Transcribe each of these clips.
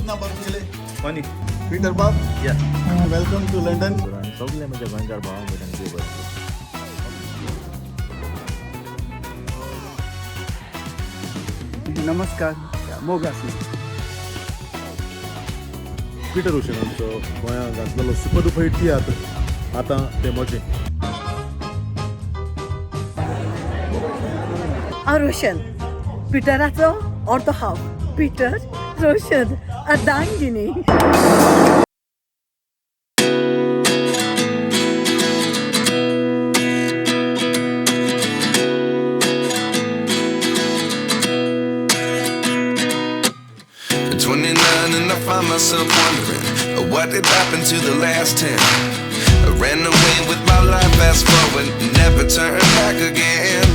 नाव बरोबर केले funny Peter बाब या वेलकम टू लंडन. सगळे म्हणजे गोंयकार भावांक देव बरें. नमस्कार मोग आसूं. पिटर रोशन आमचो गोंयांत घातलेलो सुपर डुपर हिट तियात्र आतां ते मजे. रोशन पिटराचो अर्दो हाफ पिटर Roshan अर्धांगिनी. At 29 and I find myself wondering what did happen to the last 10. I ran away with my life, fast forward, never turn back again.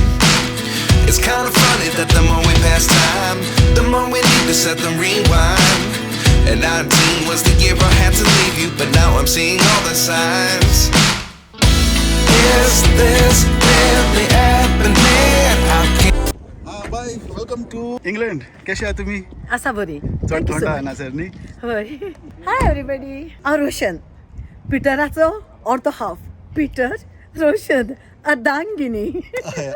It's kind of funny that the more we pass time, the more we need to set them rewind. And 19 was the year I had to leave you, but now I'm seeing all the signs. Is this really happening? I can't. Bye welcome to England. कशे आहात तुम्ही? आसा बरी. चड थंड ना sir न्ही. हय हाय एवरीबडी. रोशन पिटराचो अर्दो हाफ पिटर रोशन अर्धांगिनी.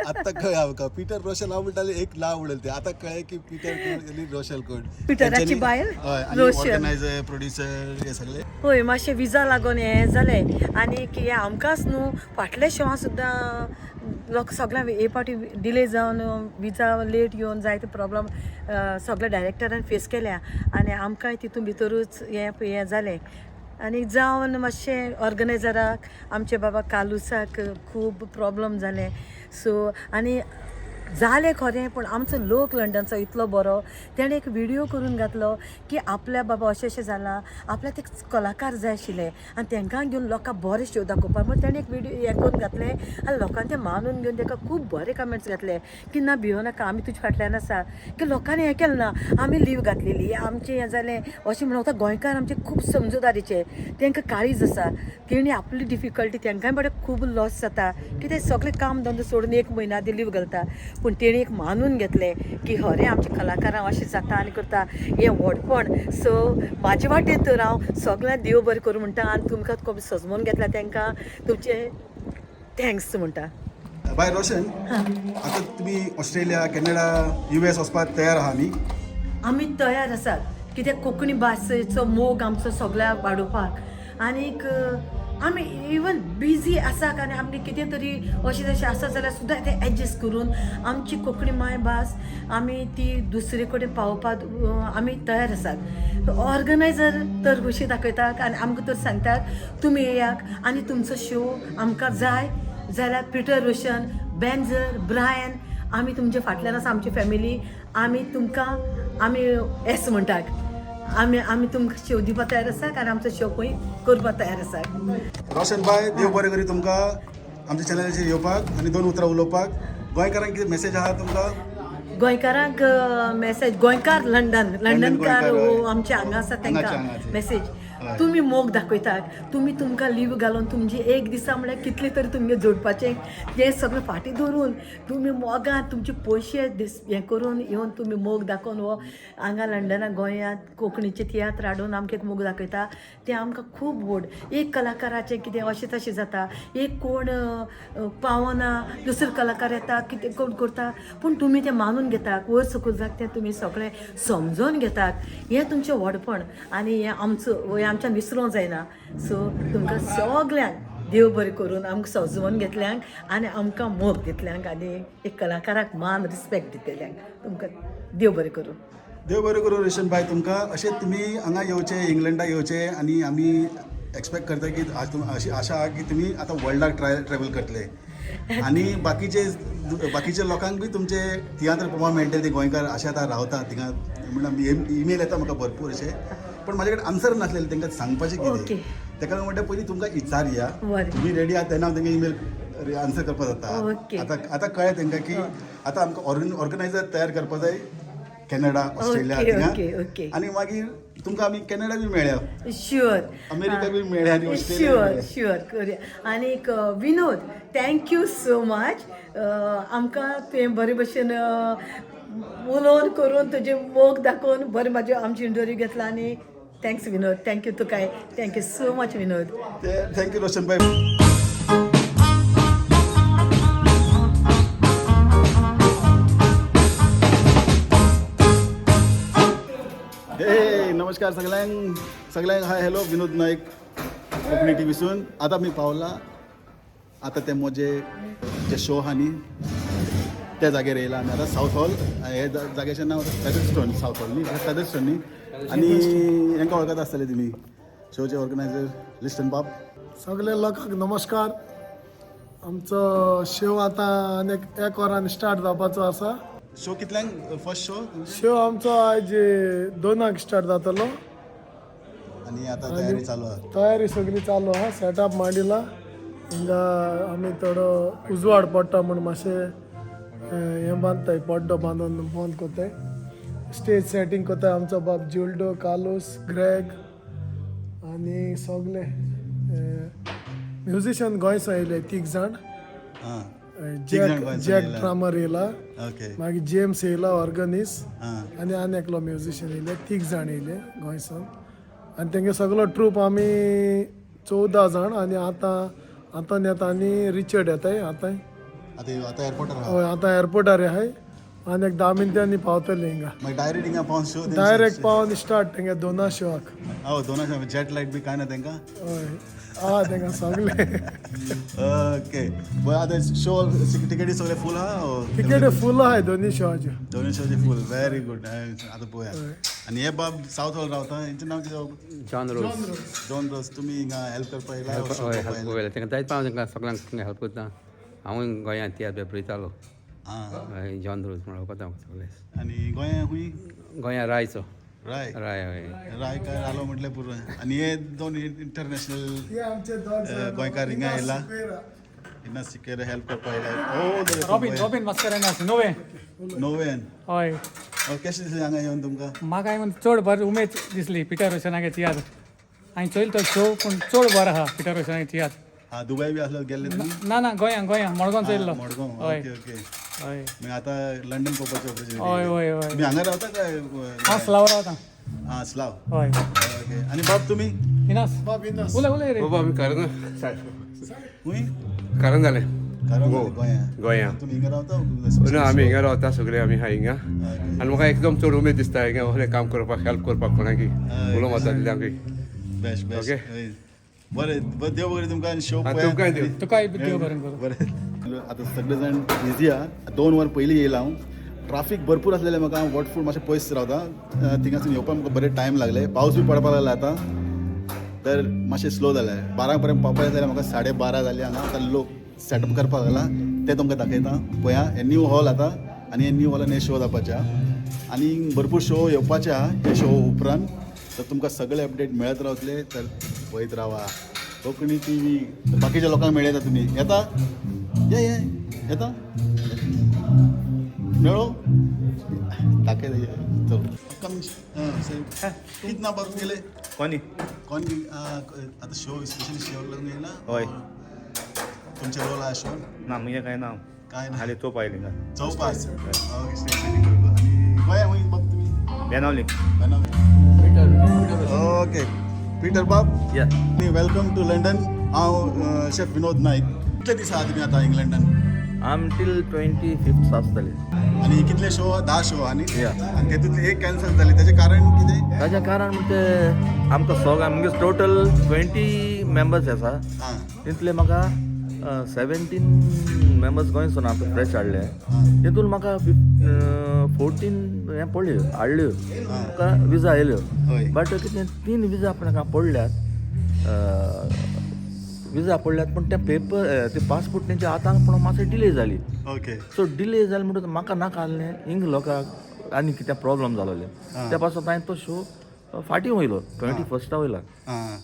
आता कळ्ळें आमकां पीटर रोशन हांव म्हणटाले एक नांव म्हणून ते आतां कळ्ळें की पीटर रोशन कोण. पिटराची बायल रोशन. ऑर्गनायझर प्रोड्युसर हे सगळे. होय मातशें विजा लागून हें जालें आनी की आमकांच न्हू फाटल्या शोआ सुद्दां लोक सगळ्यांक हे पाटी डिले जावन विजा लेट येवन जायते प्रॉब्लम सगळ्या डायरेक्टरान फेस केल्या आनी आमकांय तितून भितरूच हें जालें. आनी जावन मातशें ऑर्गनायझराक आमचे बाबा कालुसाक खूब प्रॉब्लम जाले. सो आनी जालें खरें पूण आमचो लोक लंडनचो इतलो बरो तेणें एक व्हिडियो करून घातलो की आपल्या बाबा अशें जालां आपल्याक ते कलाकार जाय आशिल्ले आनी तांकां घेवन लोकांक बरें शो दाखोवपाक म्हण ताणें एक व्हिडियो हें करून घातलें आनी लोकांनी तें मानून घेवन ताका खूब बरे कमेंट्स घातले की ना भियो नाका आमी तुज्या फाटल्यान आसा. की लोकांनी हें केलें ना आमी लीव घातलेली आमचें हें जालें अशें म्हणून आतां गोंयकार आमचे खूब समजूदारीचे तांकां काळीज आसा. तेणी आपली डिफिकल्टी तांकांय बरें खूब लॉस जाता की ते सगळें काम धंदो सोडून एक म्हयना आदी लीव घालता पूण तेणी एक मानून घेतलें की खरें आमच्या कलाकारां अशें जाता आनी करता हें व्हडपण. सो म्हाजे वाटेन तर हांव सगळ्यांक देव बरें करूं म्हणटा आनी तुमकां खूब सजमून घेतला तांकां तुमचे थँक्स म्हणटा. बाय रोशन आता तुम्ही ऑस्ट्रेलिया कॅनडा US वचपाक तयार आहा न्ही? आमी तयार आसात कित्याक कोंकणी भाशेचो मोग आमचो सगळ्याक वाडोवपाक आनीक आमी इवन बिजी आसात आनी आमी कितें तरी अशें जशें आसा जाल्यार सुद्दां तें एडजस्ट करून आमची कोंकणी मायभास आमी ती दुसरे कडेन पावोवपाक आमी तयार आसात. ऑर्गनायझर तर खुशी दाखयतात आनी आमकां तर सांगतात तुमी येयात आनी तुमचो शो आमकां जाय जाल्यार पिटर रोशन बेन्झर ब्रायन आमी तुमचे फाटल्यान आसा आमची फॅमिली आमी तुमकां आमी येस म्हणटात आमी तुमकां शो दिवपाक तयार आसात आनी आमचो शो खंय करपाक तयार आसात. रोशन बाय देव बरें करी तुमकां आमच्या चॅनलाचेर येवपाक आनी 2 उतरां उलोवपाक. गोंयकारांक कितें मेसेज आहा तुमकां? गोंयकारांक मेसेज गोंयकार लंडनकार आमचे हांगा आसा तांकां मेसेज तुमी मोग दाखयतात तुमी तुमकां लीव घालून तुमचे एक दिसा म्हळ्यार कितले तरी तुमगे जोडपाचें हें सगळें फाटीं दवरून तुमी मोगान तुमचे पयशे हें करून येवन तुमी मोग दाखोवन हो हांगा लंडनाक गोंयांत कोंकणीचे तियात्र हाडून आमकां एक मोग दाखयता तें आमकां खूब व्हड. एक कलाकाराचें कितें अशें तशें जाता एक कोण पावना दुसरो कलाकार येता कितें कोण करता पूण तुमी तें मानून घेतात वयर सकयल जाता तें तुमी सगळें समजून घेतात. हें तुमचें व्हडपण आनी हें आमचो आमच्यान विसरूंक जायना. सो तुमकां सगल्यांक देव बरें करून आमकां सजवून घेतल्यांक आनी आमकां मोग दितल्यांक आनी एक कलाकाराक मान रिस्पेक्ट दितल्यांक तुमकां देव बरें करूं. देव बरें करूं रोशन बाय तुमकां. अशें तुमी हांगा येवचे इंग्लंडाक येवचे आनी आमी एक्सपेक्ट करता की अशी आशा आहा की तुमी आतां वर्ल्डाक ट्रॅव्हल करतले आनी बाकीचे लोकांक बी तुमचे तियात्र पळोवपाक मेळटले. ते गोंयकार अशे आतां रावतात थिंगा म्हणल्यार ईमेल येता म्हाका भरपूर अशे पण म्हाजे कडेन आन्सर नासलेले तांकां सांगपाचें कितें ताका लागून म्हणटा पयलीं तुमकां विचारया तुमी रेडी आहात तेन्ना हांव तांकां ईमेल आन्सर करपाक जाता. आतां कळ्ळें तांकां की आतां आमकां ऑर्गनायझर तयार करपाक जाय कॅनडा ऑस्ट्रेलिया थिंगा आनी मागीर तुमकां आमी कॅनडा बी मेळया शुअर अमेरिका बी मेळया आनी ऑस्ट्रेलिया शुअर करया. आनीक विनोद थँक्यू सो मच आमकां तें बरे भशेन उलोवन करून तुजे मोग दाखोवन बरें म्हाजी आमची इंटरव्यू घेतला आनी थँक्स विनोद थँक्यू तुकाय थँक्यू सो मच विनोद थँक्यू रोशन भाई हे नमस्कार सगळ्यांक हाय हॅलो विनोद नाईक कोंकणी टीव्हीसून आता मी पावला आता ते म्हजे जे शो आहा न्ही त्या जाग्यार येयला आमी आतां सावथ हॉल हे जाग्याचें नांव फेदरस्टोन सावथ हॉल न्ही फेदरस्टोन न्ही आनी हांकां वळखत आसतले तुमी शोचे ऑर्गनायझर लिस्टन बाब सगळे लोकांक नमस्कार आमचो शो आतां आनीक 1 वरान स्टार्ट जावपाचो आसा शो कितल्यांक फर्स्ट शो शो आमचो आयज 2 स्टार्ट जातलो आनी आतां तयारी चालू आहा तयारी सगळी चालू आहा सेटअप मांडिला हिंगा आमी थोडो उजवाड पडटा म्हूण मातशें हें बांदताय पड्डो बांदून बंद कोताय स्टेज सेटींग कोताय आमचो बाब जुल्डो कालूस ग्रेग आनी सगळे म्युजिशियन गोंयचो येयले 3 जाण हां जॅक ड्रामर येयला ओके मागीर जेम्स येयला ऑर्गनिस्ट हां आनी एकलो म्युजिशियन येयले 3 जाण येयले गोंयसान आनी तेंगे सगलो ट्रूप आमी 14 जाण आनी आतां येता आनी रिचर्ड येताय आतां आतां एअरपोर्टार आहा हय आतां एअरपोर्टार आहाय आनी 10 मिनटांनी पावतले हिंगा मागीर डायरेक्ट हिंगा पावन शो डायरेक्ट पावन स्टार्ट तेंगे 2 शोक हय दोनां जेट लायट बी कांय ना तांकां हय आहा तेंगा सगले ओके बरं आतां शो टिकेटी सगळे फूल आहा तिकेट फूल आहाय 2 शोचे दोनूय शोचे फूल व्हेरी गुड आतां पळोवया आनी हे बाब सावथ हॉल रावता हेंचें नांव कितें जॉन रोज तुमी हिंगा हेल्प करपा येयला हय तांकां जायत पाव तांकां सगळ्यांक हेल्प करता हांवूय गोंयांत तियात्र बरयतालो आं जॉन रोज म्हणून वळखता सगळे आनी गोंया खूंय गोंया रायचो राय राय हय राय काय आलो म्हटल्यार पुरो आनी हे 2 इंटरनॅशनल हे आमचे 2 गोंयकार हिंगा येयला इन्ना सिकेर हेल्प करपा येयला रॉबिन मस्करेनास नोवे नोवेन हय कशें दिसलें हांगा येवन तुमकां म्हाका हांवें चड बरें उमेद दिसली पिटर रोशनागे तियात्र हांवें चोयल तो शो पूण चड बरो आहा पिटर रोशनागे तियात्र हां दुबय बी आसलो गेल्ले तुमी ना गोंया मडगांव चोयल्लो मडगांव हय ओके ओके हय मागीर आतां लंडन पोवपाचें ऑपॉर्च्युनिटी हय हय हय तुमी हांगा रावता काय हांव स्लाव रावता हां स्लाव हय ओके आनी बाब तुमी इनास उलय रे बाबा आमी खूंय कारण जालें कारण गोंया गोंया तुमी हिंगा रावता ना आमी हिंगा रावता सगळे आमी आहा हिंगा आनी म्हाका एकदम चड उमेद दिसता हिंगा असलें काम करपाक हेल्प करपाक कोणाकी उलोवंक वता दिल्यांक बेस्ट बेस्ट ओके. बरें देव बरें तुमकां आनी शो तुमकांय देव. तुकाय देव बरें करूं बरें आतां सगळे जाण बिजी आहा 2 वर पयलीं येयला हांव ट्राफीक भरपूर असलेले म्हाका वॉटफूड मातशें पयस रावता थिंगासून येवपाक म्हाका बरें टायम लागले पावस बी पडपाक लागला आतां तर मातशें स्लो जालें 12 पर्यंत पावपाक जाल्यार म्हाका 12:30 जाली हांगा आतां लोक सेटअप करपाक लागला ते तुमकां दाखयता पळया हे न्यू हॉल आतां आनी हे न्यू हॉलान हे शो जावपाचे आहा आनी भरपूर शो येवपाचे आहा हे शो उपरांत तर तुमकां सगळे अपडेट मेळत रावतले तर पळयत रावा कोंकणी टीव्ही बाकीच्या लोकांक मेळयता तुमी येता ये येता मेळो दाखय चल कित ना बाब गेले कोणी आता शो स्पेशली शो लागून येयला हय तुमचे रोल आहा शो ना मुगे काय ना काय ना खाली तो पाहिली का चौपास आणि गोंया वय बाब तुमी बेनावली ओके पीटर बाब या वेलकम टू लंडन हांव शेफ विनोद नाईक कितले दीस आहा तुमी आतां इंग्लंडान आमटील 25th आसतले आणि कितले शो 10 शो आणि Yeah. आणि तेतूंतले एक कॅन्सल जाले त्याचे कारण कितें ताजें कारण म्हणजे आमकां सगळ्या म्हणजे टोटल 20 मेंबर्स आसा हां तितले म्हाका 17 मेंबर्स गोंयसून आतां फ्रेश हाडले तितून म्हाका 14 हें पडल्यो हाडल्यो म्हाका विजा येयल्यो हय. बट कितें 3 विजा म्हाका पडल्यात विजा पडल्यात पूण ते पेपर ते पासपोर्ट तेंचे आतां पूण मातशें डिले जाली ओके सो डिले जाले म्हणटच म्हाका नाका आहलें हिंग लोकांक आनी कितें प्रॉब्लम जालोले त्या पासून हांवें तो शो फाटीं वयलो 21st वयला हां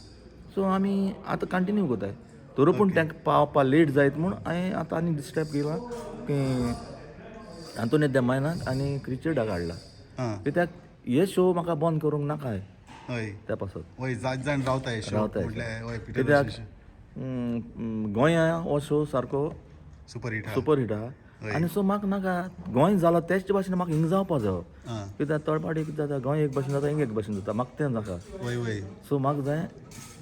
सो आमी आतां कंटिन्यू कोताय तरी पूण तांकां पावपा लेट जायत म्हूण हांवें आतां आनी डिस्टर्ब केला की आंतोनी देमायनाक आनी क्रिचर्डाक हाडला हां कित्याक हे शो म्हाका बंद करूंक नाकाय हय त्या पासून वय जायत जाण रावता हे शो रावताय. म्हटल्यार हय कित्याक पिटर गोंया हो शो सारको सुपर हिट सुपर हिट आहा आनी सो म्हाका नाका गोंय जालो तेच भाशेन म्हाका हिंग जावपा जायो आं. कित्याक थोडे फावटी कितें जाता गोंय एक भाशेन जाता हिंग एक भाशेन जाता म्हाका तें नाका वय वय सो म्हाका जाय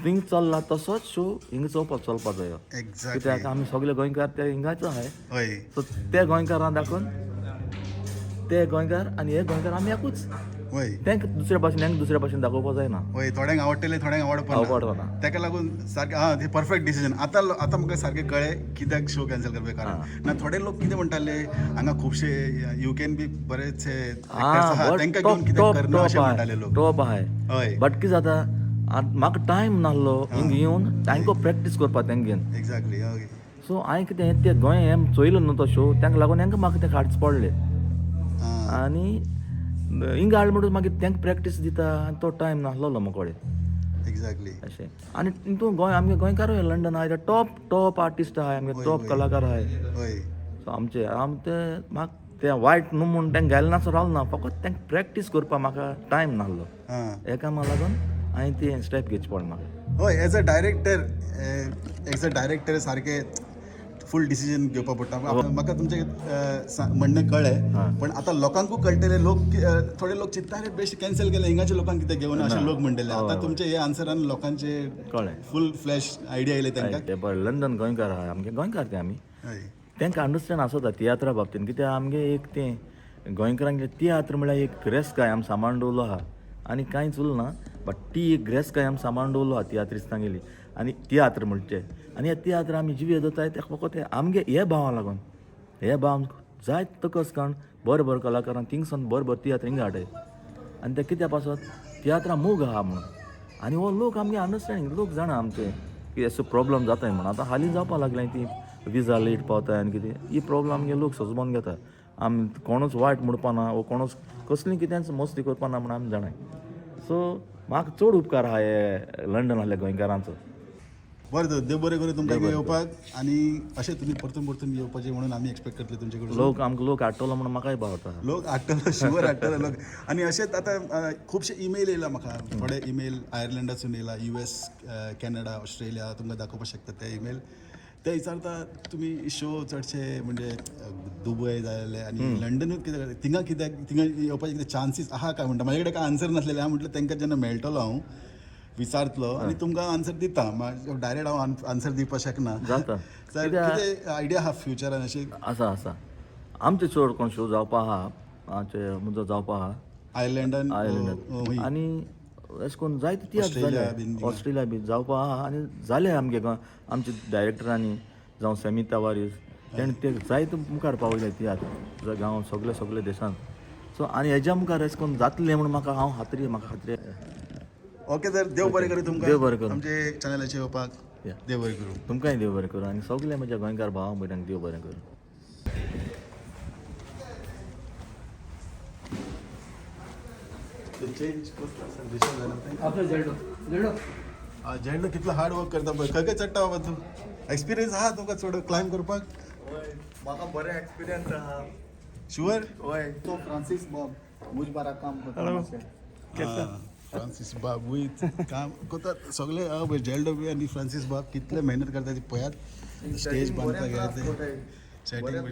थिंग चल्ला तसोच शो हिंग चलपा जायो एक्झॅक्टली कित्याक आमी सगळे गोंयकार ते हिंगाचो आहाय वय सो ते गोंयकारां दाखोवन ते गोंयकार आनी हे गोंयकार आमी एकूच वय तेंक दुसऱ्या भाशेन हेंक दुसऱ्या भाशेन दाखोवपा जायना वय थोड्यांक आवडटले थोड्यांक आवडपा आवडना ताका लागून सारकें हां ते परफेक्ट डिसिजन आतां म्हाका सारकें कळ्ळें कित्याक शो कॅन्सल करपाक कारण ना थोडे लोक कितें म्हणटाले हांगा खुबशे युकेन बी बरेचशे actors आहा तांकां घेवन कित्याक करना अशें म्हणटाले लोक टॉप आहाय हय बट कितें जाता म्हाका टायम नासलो हिंग येवन तांकां प्रॅक्टीस करपा तेंगेन एक्झॅक्टली हय सो हांवें कितें ते गोंय हें चोयलो न्हू तो शो तांकां लागून हेंकां म्हाका तें हाडच पडले आनी हिंग हाड म्हणून मागीर तांकां प्रॅक्टीस दिता आनी तो टायम नासलो म्हाका कडेन एक्झॅक्टली अशें आनी तितून गोंय आमगे गोंयकार लंडन आहाय टॉप आर्टिस्ट आहाय आमगे टॉप कलाकार आहाय हय सो आमचे ते म्हाका तें वायट न्हू म्हूण तांकां घायला नासो रावलो ना फकत तांकां प्रॅक्टीस करपाक म्हाका टायम नासलो हां एका लागून हांवें ती स्टेप घेवची पडली म्हाका हय एज अ डायरेक्टर सारकें फूल डिसिजन घेवपा पडटा म्हाका तुमचें म्हणणें कळ्ळें पण आतां लोकांकूय कळटले लोक थोडे लोक चिंत्ता अरे बेस्ट कॅन्सल केलें हिंगाच्या लोकांक कितें घेवन अशें लोक म्हणटले आतां तुमचे हे आन्सरान लोकांचे कळ्ळें फूल फ्लॅश आयडिया येयले तांकां ते पळय लंडन गोंयकार आहा आमगे गोंयकार ते आमी हय तांकां अंडरस्टँड आसता तियात्रा बाबतींत कित्याक आमगे एक तें गोंयकारांगे तियात्र म्हळ्यार एक ग्रेस्काय आमी सांबाळून दवरलो आहा आनी कांयच उरना बट ती एक ग्रेस्काय आमी सांबाळून दवरलो आहा तियात्रिस्तां गेली आनी तियात्र म्हणचे आनी हे तियात्र आमी जिवे दताय ते फकत हे आमगे हे भावां लागून हे भाव जायत तकस काण बरें कलाकारांक थिंगसान बरें तियात्र हिंगा हाडय आनी ते कित्या पासत तियात्रा मोग आहा म्हणून आनी हो लोक आमगे अंडरस्टँडींग लोक जाणा आमचे की असो प्रॉब्लम जाताय म्हणून आतां हालीं जावपा लागलें ती विजा लेट पावताय आनी कितें ही प्रॉब्लम आमगे लोक सजमोन घेता आमी कोणूच वायट म्हणपाना वो कोणूच कसली कितेंच मस्ती करपाना म्हणून आमी जाणाय सो म्हाका चड उपकार आहा हे लंडन आहल्या गोंयकारांचो बरें तर देव बरें करूं तुमकां येवपाक आनी अशें तुमी परतून येवपाचें म्हणून आमी एक्सपेक्ट करतले तुमचे कडून लोक आमकां लोक हाडटलो म्हणून म्हाकाय भावता लोक हाडटलो शुवर हाडटले लोक आनी अशेंच आतां खुबशे ईमेल येयला म्हाका थोडे ईमेल आयर्लंडासून येयला US कॅनडा ऑस्ट्रेलिया तुमकां दाखोवपाक शकता ते ईमेल ते विचारता तुमी शो चडशे म्हणजे दुबय जाले आनी लंडनूच कितें थिंगा येवपाचे कितें चान्सीस आहा काय म्हणटा म्हाजे कडेन काय आन्सर नासलेले हांव म्हटलें तांकां जेन्ना मेळटलो हांव विचारतलो आनी तुमकां आन्सर दिता डायरेक्ट हांव आन्सर दिवपाक शकना जाता तर कितें आयडिया आहा फ्युचरान अशें आसा आमचे चड कोण शो जावपा आहा आमचे मुजो जावपा आहा आयर्लंडान आनी अशें करून जायते तियात्र जाले ऑस्ट्रेलिया बी जावपा आहा आनी जाले आमगे आमचे डायरेक्टरांनी जावं सेमी तवारीस तेणें ते जायते मुखार पावयले तियात्र गांव सगळे देशांत सो आनी हेज्या मुखार अशें करून जातलें म्हणून म्हाका खात्री ओके तर देव बरें करूं तुमकां देव बरें करूं आमचे चॅनलाचेर येवपाक देव बरें करूं तुमकांय देव बरें करूं आनी सगळे म्हज्या गोंयकार भावांक भयणांक देव बरें करूं जेन्ना कितलो हार्ड वर्क करता पळय खंय चडटा बाबा तूं एक्सपिरियन्स आहा तुमकां चड क्लायंब करपाक म्हाका बरें एक्सपिरियन्स आहा शुअर हय तो फ्रांसीस बॉब मुज बारा काम करता फ्रांसीस बाब वयत काम कोता सगळे जेल्डो बी आनी फ्रांसीस बाब कितले मेहनत करता ती पळयात स्टेज बांदता गेले ते सेटिंग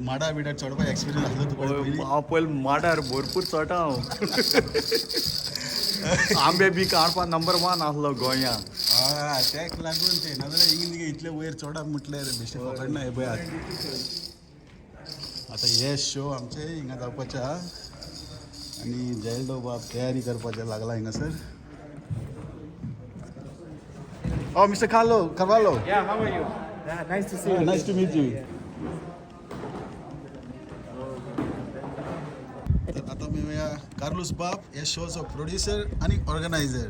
माडा बिडा चडपाक एक्सपिरियन्स आसलो तुका हांव पयलीं माडार भरपूर चोटा हांव आंबे बी काडपा नंबर 1 आसलो गोंयां तेक लागून ते नाजाल्यार इंग इतले वयर चोडप म्हटल्यार बेश्टे पकडना हे पळयात आतां हे शो आमचे हिंगा जावपाचे आहा आनी जेल्डो बाब तयारी करपाचें लागला हिंगासर mister Carvalho. Yeah, how are you? Yeah, nice to see you. Nice to meet you. आता मी कार्लोस बाब या शोचो प्रोड्युसर आणि ऑर्गनायझर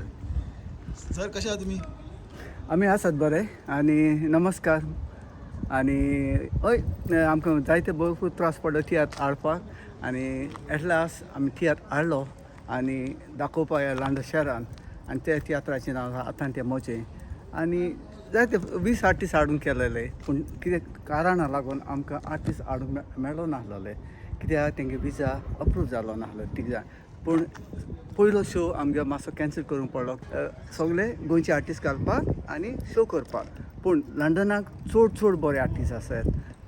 सर कशे आहात तुम्ही आमी आसात बरे आनी नमस्कार आनी हय आमकां जायते भरपूर त्रास पडलो तियात्र हाडपाक आनी एट लास्ट आमी तियात्र हाडलो आनी दाखोवपाक ह्या लंडन शहरान आनी त्या तियात्राचें नांव आतां तें मोचें आनी जायते 20 आर्टिस्ट हाडून केलेले पूण कितें कारणां लागून आमकां आर्टिस्ट हाडूंक मेळ्ळो नासलोले कित्याक तेंगे विजा अप्रूव जालो नासलो कित्याक पूण पयलो शो आमगे मातसो कॅन्सल करूंक पडलो सगळे गोंयचे आर्टिस्ट घालपाक आनी शो करपाक पूण लंडनाक चड बरे आर्टिस्ट आसात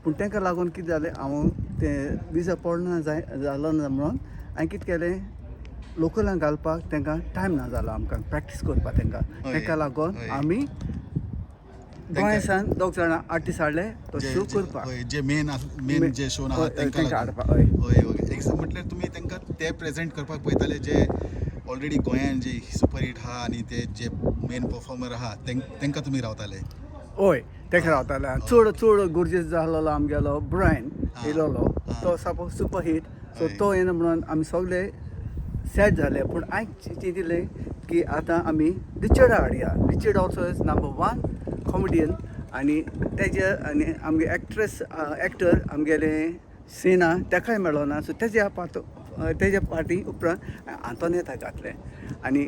पूण तांकां लागून कितें जालें हांव तें विजा पडना जालो ना म्हणून हांवें कितें केलें लोकलांक घालपाक तांकां टायम ना जालो आमकां प्रॅक्टीस करपाक तांकां लागून आमी गोंयसान दोग जाणां आर्टिस्ट हाडले तो शो करपाक जे मेन जे शो आहा तांकां हाडपाक म्हटल्यार तुमी तांकां ते प्रेजेंट करपाक पळयताले जे ऑलरेडी गोंयान जे सुपरहीट आहा आनी ते जे मेन परफॉर्मर आहा तांकां तुमी रावताले हय ताका रावताले चड गरजेचो जालोलो आमगेलो ब्रायन येयलोलो तो सपोज सुपर हीट सो तो येना म्हणून आमी सगळे सेट जाले पूण हांवें चिंतिल्लें की आतां आमी रिचर्ड हाडया Richard also is number 1 comedian आनी तेजे आनी आमगे एक्टर आमगेले सेना ताकाय मेळ्ळो ना सो तेज्या पार्टी उपरांत आंतोनेता घातलें आनी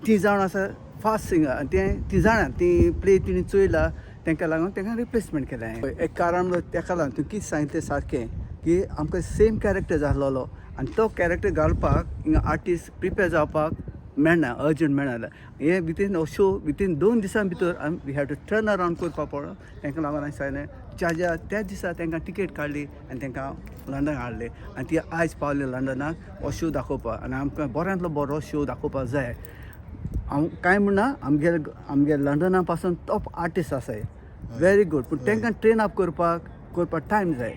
ती जाण आसा फास्ट सिंगर आनी ती जाणा ती प्ले तिणी चोयला तांकां लागून तांकां रिप्लेसमेंट केलें एक कारण ताका लागून तुवें कितें सांगितलें सारकें की आमकां सेम कॅरेक्टर जाल्लो आनी तो कॅरेक्टर घालपाक हिंगा आर्टिस्ट प्रिपेर जावपाक मेळना अर्जंट मेळना हे वितीन शो वितीन 2 दिसां भितर we have to turn around करपा पडलो तांकां लागून हांवें सांगलें त्याच दिसा तांकां टिकेट काडली आनी तांकां लंडन हाडलें आनी ती आयज पावली लंडनाक हो शो दाखोवपाक आनी आमकां बऱ्यांतलो बरो शो दाखोवपाक जाय हांव कांय म्हणना आमगे लंडना पासून टॉप आर्टिस्ट आसाय व्हेरी गूड पूण तांकां ट्रेन अप करपाक टायम जाय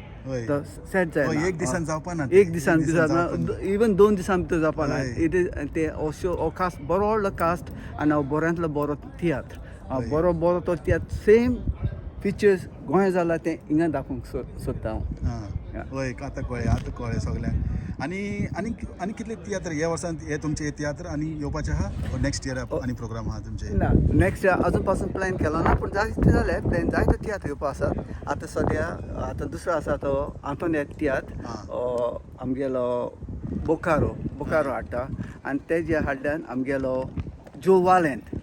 सेट जाय एक दिसान जावपाना एक दिसान इवन 2 दिसां भितर जावपाना इट इज ते हो शो हो कास्ट बरो व्हडलो कास्ट आनी हांव बऱ्यांतलो बरो तियात्र हांव बरो तो तियात्र सेम पिक्चर्स गोंया जाला ते हिंगा दाखोवंक सोदता हांव हय आतां कळ्ळें सगल्यांक आनी कितले तियात्र ह्या वर्सान हे तुमचे तियात्र आनी येवपाचे आहा नेक्स्ट इयर आनी प्रोग्राम आहा तुमचे ना नेक्स्ट इयर अजून पासून प्लॅन केलो ना पूण जायते जाले प्लॅन जायते तियात्र येवपा आसात आतां सद्या आतां दुसरो आसा तो आंतोनेट तियात्र आमगेलो बोकारो हाडटा आनी तेज्या हाडल्यान आमगेलो जो वालेंत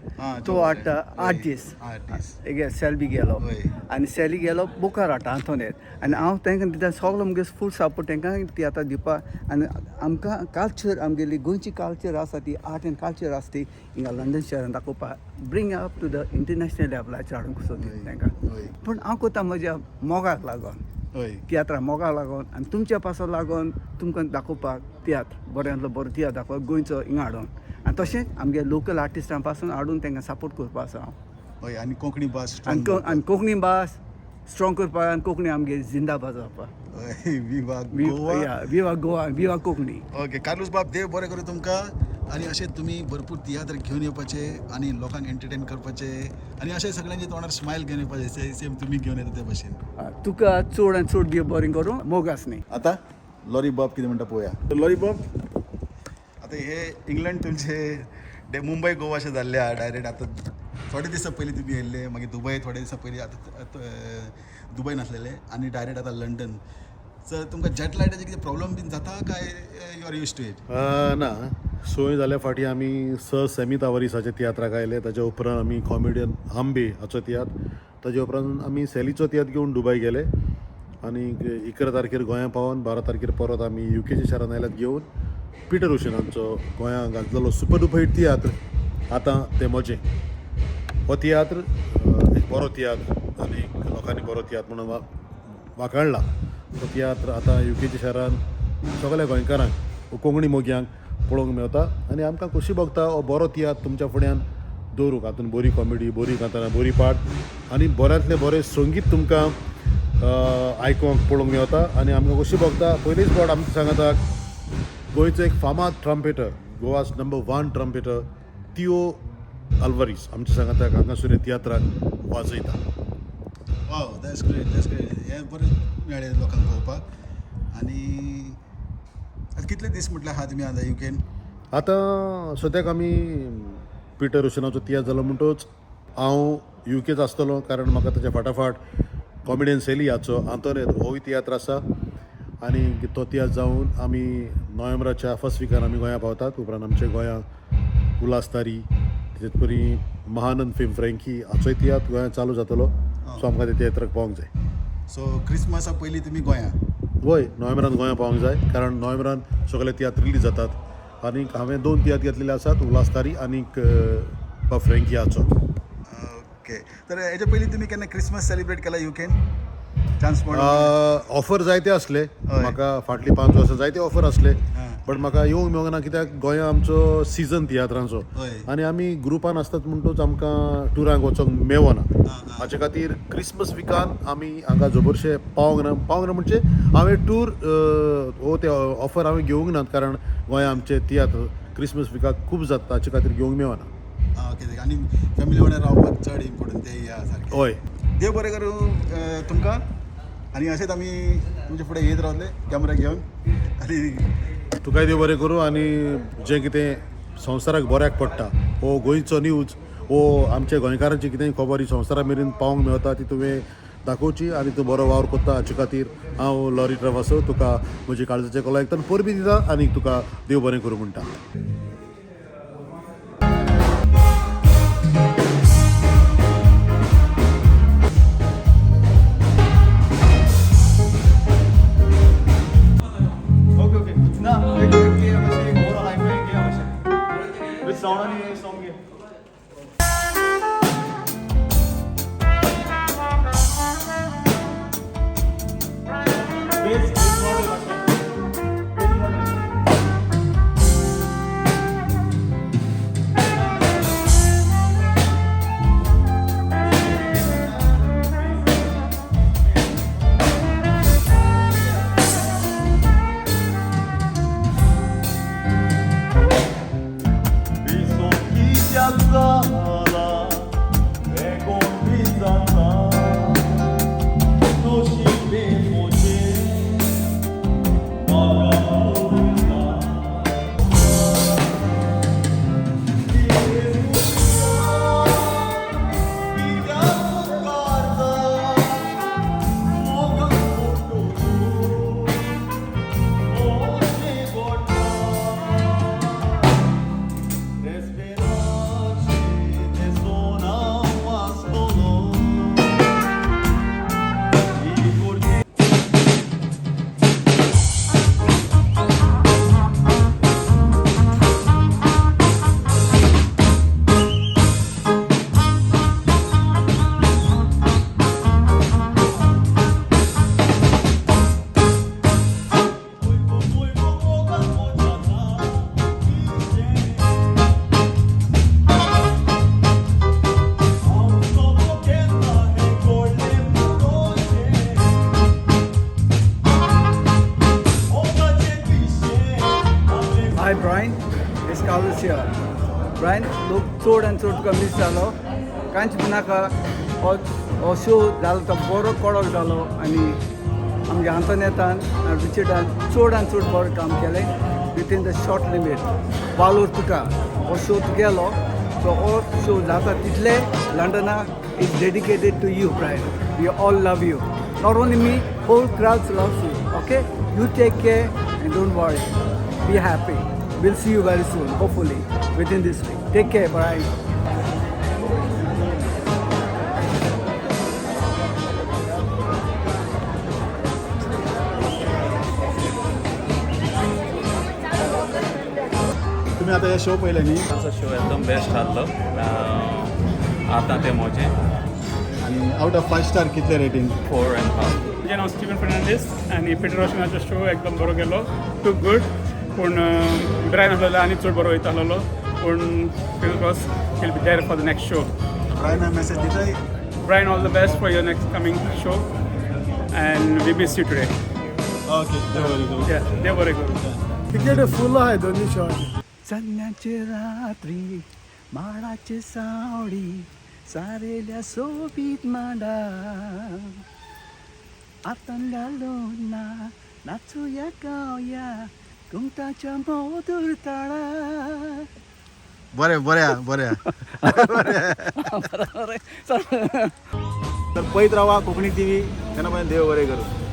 तो हाडटा आर्टिस्ट एक सेल्बी गेलो आनी सेली गेलो बोकार हाडटा आंतोनेट आनी हांव तांकां दिता सगलो मुगे फूल सपोर्ट तांकां तियात्र दिवपाक आनी आमकां कल्चर आमगेली गोंयची कल्चर आसा ती आर्ट एंड कल्चर आसा ती हिंगा लंडन शहरान दाखोवपाक bring up to the international लेवलाचेर हाडूंक सोदता तांकां पूण हांव कोता म्हज्या मोगाक लागून तियात्रा मोगाक लागून आनी तुमच्या पासो लागून तुमकां दाखोवपाक तियात्र बऱ्यांतलो बरो तियात्र दाखोवपाक गोंयचो हिंगा हाडून आनी तशेंच आमगे लोकल आर्टिस्टां पासून हाडून तांकां सपोर्ट करपा आसा हांव हय आनी कोंकणी भास आनी कोंकणी भास स्ट्रॉंग करपाक आनी कोंकणी आमगे जिंदाबाद जावपाक विवा गोवा विवा कोंकणी ओके कार्लोस बाब देव बरें करूं तुमकां आनी अशें तुमी भरपूर तियात्र घेवन येवपाचे आनी लोकांक एंटरटेन करपाचे आनी अशें सगळ्यांच्या तोंडार स्मायल घेवन येवपाचे सेम तुमी घेवन येता ते भशेन तुका चड आनी चड देव बरें करूं मोगास न्ही आतां लॉरी बाब कितें म्हणटा पळोवया लॉरी बाब आतां हे इंग्लंड तुमचे मुंबय गोवा अशें जाल्ले आहा डायरेक्ट आतां थोडे दिसा पयलीं तुमी येयल्ले मागीर दुबय थोडे दिसा पयलीं आतां दुबय नासलेले आनी डायरेक्ट आतां लंडन सर तुमकां जेट लायटाचे कितें प्रॉब्लम बीन जाता काय you are use to it ना सोय जाल्या फाटीं आमी सेमी तावरीसाचे तियात्राक आयले ताच्या उपरांत आमी कॉमेडियन आंबे हाचो तियात्र ताजे उपरांत आमी सेलीचो तियात्र घेवन दुबय गेले आनी 11 तारखेर गोंया पावोन 12 तारखेर परत आमी युकेच्या शारान आयल्यात घेवन पिटर रोशनांचो गोंयांत घातलेलो सुपर डुपर हिट तियात्र आतां ते म्हजें हो तियात्र एक बरो तियात्र आनी लोकांनी बरो तियात्र म्हणून वाखाणला तो तियात्र आतां युकेच्या शारान सगळ्या गोंयकारांक कोंकणी मोग्यांक पळोवंक मेवता आनी आमकां खोशी भोगता हो बरो तियात्र तुमच्या फुड्यान दवरूंक हातूंत बरी कॉमेडी बरी गाताना बरी पाट आनी बऱ्यांतलें बरें संगीत तुमकां आयकोंक पळोवंक मेवता आनी आमकां खोशी भोगता पयलींच फावट आमकां सांगता गोंयचो एक फामाद trumpeter Goa's number 1 trumpeter Tio Alvares आमच्या सांगाताक हांगासर ह्या तियात्राक वाजयता वाव दॅट्स ग्रेट हें बरें मेळ्ळें लोकांक पळोवपाक आनी आतां कितले दीस म्हटल्यार आहा तुमी आतां युकेन आतां सद्याक आमी पिटर रोशनाचो तियात्र जालो म्हणटच हांव युकेच आसतलो कारण म्हाका ताच्या फाटाफाट कॉमेडियन सेली हाचो आंतोनेत होय तियात्र आसा आनी तो तियात्र जावन आमी नोव्हेंबराच्या फर्स्ट विकान आमी गोंया पावतात उपरांत आमचे गोंयांत उल्हासतारी तेच परी महानंद फेम फ्रँकी हाचोय तियात्र गोंयांत चालू जातलो सो आमकां ते तियात्राक पावोंक जाय सो क्रिसमसा पयलीं तुमी गोंया वय नोव्हेंबरांत गोंया पावोंक जाय कारण नोव्हेंबरांत सगळे तियात्र रिलीज जातात आनी हांवें 2 तियात्र घेतलेले आसात उल्हासतारी आनीक फ्रँकी हाचो ओके तर हेच्या पयलीं तुमी केन्ना क्रिसमस सेलिब्रेट केला युकेन चान्स पडलो ऑफर जायते असले हय. म्हाका फाटली 5 वर्सां जायते ऑफर असले बट म्हाका येवंक मेळूंक ना कित्याक गोंया आमचो सीझन तियात्रांचो हय. आनी आमी ग्रुपान आसतात म्हणटूच आमकां टुरांक वचोंक मेळना हाचे खातीर क्रिसमस विकान आमी हांगा जबरशे पावोंक ना म्हणजे हांवें टूर हो ते ऑफर हांवें घेवंक नात कारण गोंया आमचे तियात्र क्रिसमस विकाक खूब जाता हाचे खातीर घेवंक मेळना कितें आनी फॅमिली वांगडा रावपाक चड इम्पोर्टंट ते सारकें हय देव बरें करूं तुमकां आनी अशेंच आमी तुमचे फुडें येत रावले कॅमेरा घेवन आनी तुकाय देव बरें करूं आनी जें कितें संवसाराक बऱ्याक पडटा हो गोंयचो न्यूज हो आमच्या गोंयकारांची कितेंय खबर ही संवसारा मेरेन पावोंक मेळता ती तुवें दाखोवची आनी तूं बरो वावर करता हाचे खातीर हांव लॉरी ट्रॅवासो तुका म्हजी काळजाचे कला आयकतान परबी दिता आनी तुका देव बरें करूं म्हणटा हाय Brian is Kalus here Brian लोक चड आनी चड तुका मिस जालो कांयच भिनाका हो शो जालो तो बरो कडक जालो आनी आमगे आंतोनेतान आनी रिचर्डान चड आनी चड बरें काम केलें विथीन द शॉर्ट लिमीट वालोर तुका हो शो तुगेलो सो हो शो जाता तितले लंडनाक is dedicated to you Brian we all love you not only me whole crowd loves you okay you take care and don't worry be happy. We'll see you very soon, hopefully, within this week. Take care, Brian. तुम्ही आता हे show पहिले न्ही आमचो show एकदम best आसलो आतां ते मोजे आणि आउट ऑफ 5 स्टार कितले रेटिंग 4.5 म्हजें नांव स्टीवन फर्नांडीस आनी पिटर रोशनाचो शो एकदम बरो गेलो टू गूड पूण ब्रायन आसलेलो आनी चड बरो वयता आसलेलो पूण finger cross will be there for the next show Brian message दिताय Brian all the best for your next coming show and we miss you today okay देव बरें करूं तिकेट फुल आहे दोन्ही शॉट चन्याची रात्री माडाची सावळी सारेल्या सोबीत मांडा आतां घालून ना नाचूया गावया घुमटाच्या मधुर ताळा बऱ्या तर पळयत रावा कोंकणी टीव्ही तेन्ना देव बरें करूं